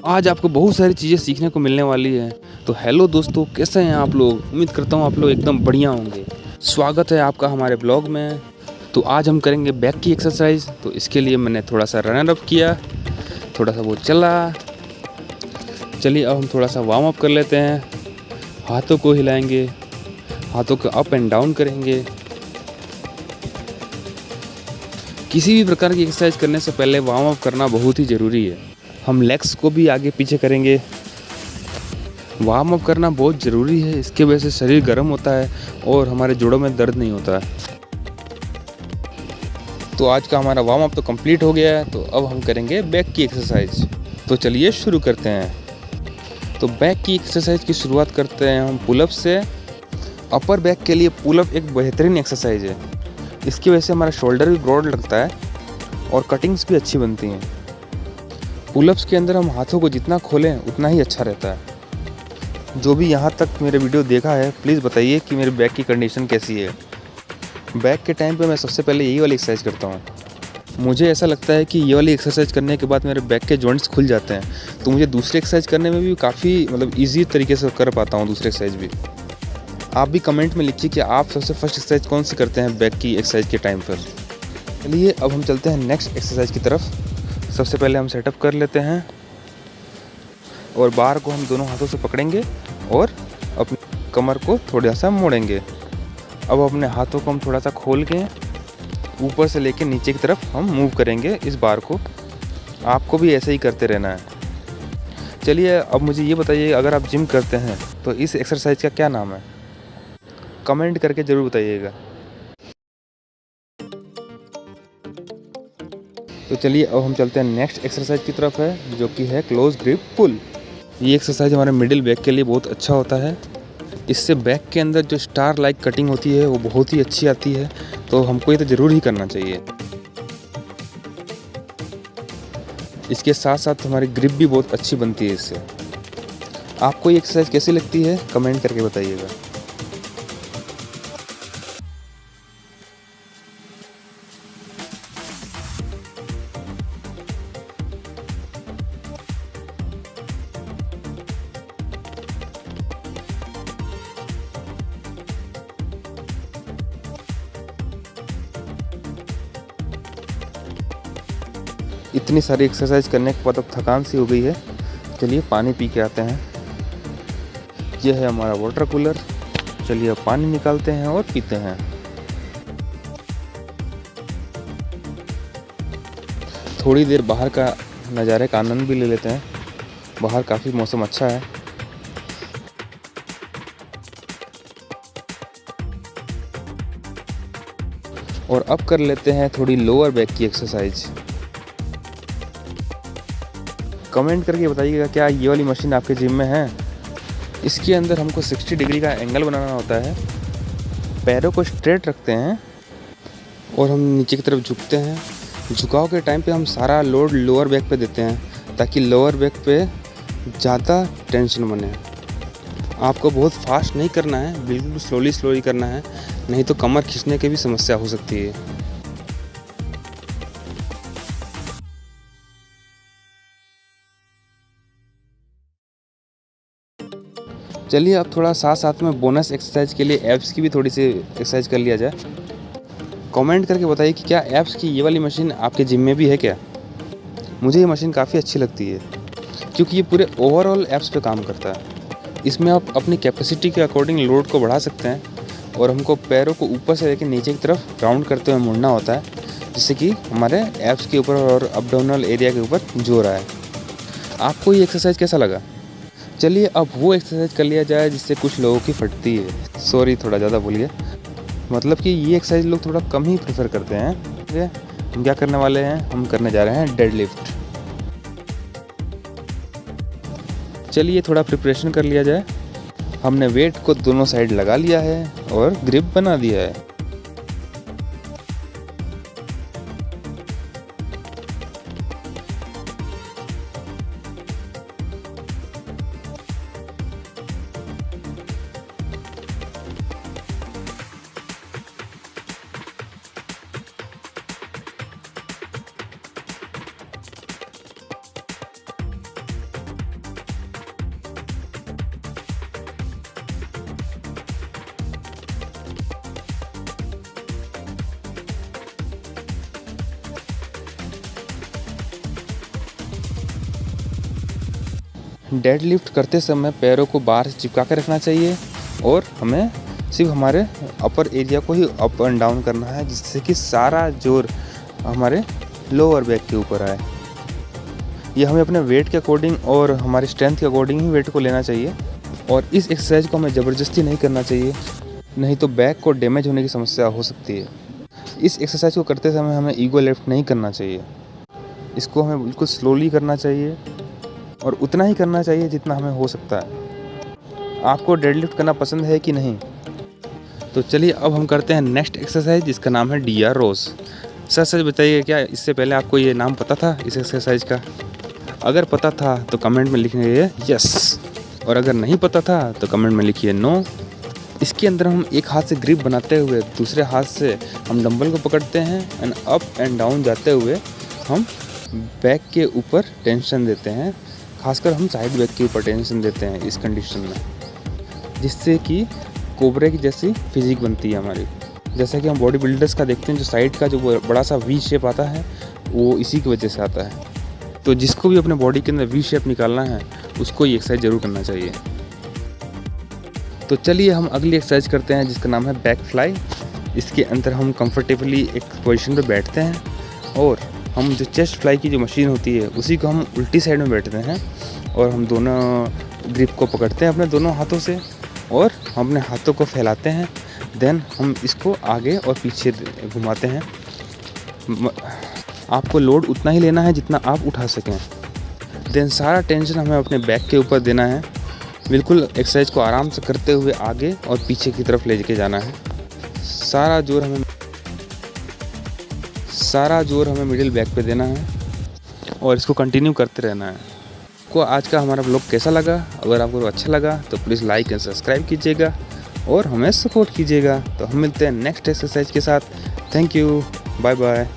आज आपको बहुत सारी चीज़ें सीखने को मिलने वाली है। तो हेलो दोस्तों, कैसे हैं आप लोग? उम्मीद करता हूँ आप लोग एकदम बढ़िया होंगे। स्वागत है आपका हमारे ब्लॉग में। तो आज हम करेंगे बैक की एक्सरसाइज। तो इसके लिए मैंने थोड़ा सा रनर अप किया, थोड़ा सा वो चला। चलिए अब हम थोड़ा सा वार्म अप कर लेते हैं। हाथों को हिलाएंगे, हाथों को अप एंड डाउन करेंगे। किसी भी प्रकार की एक्सरसाइज करने से पहले वार्म अप करना बहुत ही ज़रूरी है। हम लेग्स को भी आगे पीछे करेंगे। वार्म अप करना बहुत ज़रूरी है, इसके वजह से शरीर गर्म होता है और हमारे जोड़ों में दर्द नहीं होता है। तो आज का हमारा वार्म अप तो कंप्लीट हो गया है। तो अब हम करेंगे बैक की एक्सरसाइज। तो चलिए शुरू करते हैं। तो बैक की एक्सरसाइज की शुरुआत करते हैं हम पुलअप से। अपर बैक के लिए पुलअप एक बेहतरीन एक्सरसाइज है। इसकी वजह से हमारा शोल्डर भी ब्रॉड लगता है और कटिंग्स भी अच्छी बनती हैं। पुलअप्स के अंदर हम हाथों को जितना खोलें उतना ही अच्छा रहता है। जो भी यहाँ तक मेरे वीडियो देखा है, प्लीज़ बताइए कि मेरे बैक की कंडीशन कैसी है। बैक के टाइम पे मैं सबसे पहले यही वाली एक्सरसाइज करता हूँ। मुझे ऐसा लगता है कि ये वाली एक्सरसाइज करने के बाद मेरे बैक के जॉइंट्स खुल जाते हैं, तो मुझे दूसरी एक्सरसाइज करने में भी काफ़ी ईजी तरीके से कर पाता हूँ दूसरी एक्सरसाइज भी। आप भी कमेंट में लिखिए कि आप सबसे फर्स्ट एक्सरसाइज कौन सी करते हैं बैक की एक्सरसाइज के टाइम पर। चलिए अब हम चलते हैं नेक्स्ट एक्सरसाइज की तरफ। सबसे पहले हम सेटअप कर लेते हैं और बार को हम दोनों हाथों से पकड़ेंगे और अपनी कमर को थोड़ा सा मोड़ेंगे। अब अपने हाथों को हम थोड़ा सा खोल के ऊपर से लेके नीचे की तरफ हम मूव करेंगे इस बार को। आपको भी ऐसे ही करते रहना है। चलिए अब मुझे ये बताइए, अगर आप जिम करते हैं तो इस एक्सरसाइज का क्या नाम है? कमेंट करके ज़रूर बताइएगा। तो चलिए अब हम चलते हैं नेक्स्ट एक्सरसाइज की तरफ है, जो कि है क्लोज ग्रिप पुल। ये एक्सरसाइज हमारे मिडिल बैक के लिए बहुत अच्छा होता है। इससे बैक के अंदर जो स्टार लाइक कटिंग होती है वो बहुत ही अच्छी आती है। तो हमको ये तो ज़रूर ही करना चाहिए। इसके साथ साथ हमारी ग्रिप भी बहुत अच्छी बनती है इससे। आपको ये एक्सरसाइज कैसी लगती है कमेंट करके बताइएगा। इतनी सारी एक्सरसाइज करने के बाद अब थकान सी हो गई है। चलिए पानी पी के आते हैं। यह है हमारा वाटर कूलर। चलिए अब पानी निकालते हैं और पीते हैं। थोड़ी देर बाहर का नज़ारे का आनंद भी ले लेते हैं। बाहर काफ़ी मौसम अच्छा है। और अब कर लेते हैं थोड़ी लोअर बैक की एक्सरसाइज। कमेंट करके बताइएगा क्या ये वाली मशीन आपके जिम में है। इसके अंदर हमको 60 डिग्री का एंगल बनाना होता है। पैरों को स्ट्रेट रखते हैं और हम नीचे की तरफ झुकते हैं। झुकाव के टाइम पे हम सारा लोड लोअर बैक पे देते हैं, ताकि लोअर बैक पे ज़्यादा टेंशन बने। आपको बहुत फास्ट नहीं करना है, बिल्कुल स्लोली स्लोली करना है, नहीं तो कमर खींचने की भी समस्या हो सकती है। चलिए अब थोड़ा साथ साथ में बोनस एक्सरसाइज के लिए एब्स की भी थोड़ी सी एक्सरसाइज कर लिया जाए। कमेंट करके बताइए कि क्या एब्स की ये वाली मशीन आपके जिम में भी है क्या? मुझे ये मशीन काफ़ी अच्छी लगती है, क्योंकि ये पूरे ओवरऑल एब्स पे काम करता है। इसमें आप अपनी कैपेसिटी के अकॉर्डिंग लोड को बढ़ा सकते हैं और हमको पैरों को ऊपर से लेकर नीचे की तरफ राउंड करते हुए मुड़ना होता है, जिससे कि हमारे एब्स के ऊपर और अब्डोमिनल एरिया के ऊपर जोर आए। आपको ये एक्सरसाइज कैसा लगा? चलिए अब वो एक्सरसाइज कर लिया जाए जिससे कुछ लोगों की फटती है। सॉरी, थोड़ा ज़्यादा भूल गया। मतलब कि ये एक्सरसाइज लोग थोड़ा कम ही प्रेफर करते हैं। ठीक है, हम क्या करने वाले हैं, हम करने जा रहे हैं डेड लिफ्ट। चलिए थोड़ा प्रिपरेशन कर लिया जाए। हमने वेट को दोनों साइड लगा लिया है और ग्रिप बना दिया है। डेड लिफ्ट करते समय पैरों को बाहर से चिपका कर रखना चाहिए और हमें सिर्फ हमारे अपर एरिया को ही अप एंड डाउन करना है, जिससे कि सारा जोर हमारे लोअर बैक के ऊपर आए। ये हमें अपने वेट के अकॉर्डिंग और हमारी स्ट्रेंथ के अकॉर्डिंग ही वेट को लेना चाहिए और इस एक्सरसाइज को हमें ज़बरदस्ती नहीं करना चाहिए, नहीं तो बैक को डैमेज होने की समस्या हो सकती है। इस एक्सरसाइज को करते समय हमें ईगो लिफ्ट नहीं करना चाहिए, इसको हमें बिल्कुल स्लोली करना चाहिए और उतना ही करना चाहिए जितना हमें हो सकता है। आपको डेडलिफ्ट करना पसंद है कि नहीं? तो चलिए अब हम करते हैं नेक्स्ट एक्सरसाइज, जिसका नाम है DR रोज़। सच बताइए, क्या इससे पहले आपको ये नाम पता था इस एक्सरसाइज का? अगर पता था तो कमेंट में लिखिए यस, और अगर नहीं पता था तो कमेंट में लिखिए नो। इसके अंदर हम एक हाथ से ग्रिप बनाते हुए दूसरे हाथ से हम डंबल को पकड़ते हैं एंड अप एंड डाउन जाते हुए हम बैक के ऊपर टेंशन देते हैं। खासकर हम साइड बैक के ऊपर टेंशन देते हैं इस कंडीशन में, जिससे कि कोबरे की जैसी फिजिक बनती है हमारी। जैसा कि हम बॉडी बिल्डर्स का देखते हैं, जो साइड का जो बड़ा सा वी शेप आता है वो इसी की वजह से आता है। तो जिसको भी अपने बॉडी के अंदर वी शेप निकालना है उसको ये एक्सरसाइज ज़रूर करना चाहिए। तो चलिए हम अगली एक्सरसाइज करते हैं, जिसका नाम है बैक फ्लाई। इसके अंदर हम कंफर्टेबली एक पोजीशन पे बैठते हैं और हम जो चेस्ट फ्लाई की जो मशीन होती है उसी को हम उल्टी साइड में बैठते हैं और हम दोनों ग्रिप को पकड़ते हैं अपने दोनों हाथों से और हम अपने हाथों को फैलाते हैं। देन हम इसको आगे और पीछे घुमाते हैं। आपको लोड उतना ही लेना है जितना आप उठा सकें। देन सारा टेंशन हमें अपने बैक के ऊपर देना है। बिल्कुल एक्सरसाइज को आराम से करते हुए आगे और पीछे की तरफ ले के जाना है। सारा जोर हमें मिडिल बैक पे देना है और इसको कंटिन्यू करते रहना है। आपको आज का हमारा ब्लॉग कैसा लगा? अगर आपको अच्छा लगा तो प्लीज़ लाइक एंड सब्सक्राइब कीजिएगा और हमें सपोर्ट कीजिएगा। तो हम मिलते हैं नेक्स्ट एक्सरसाइज के साथ। Thank you, bye bye.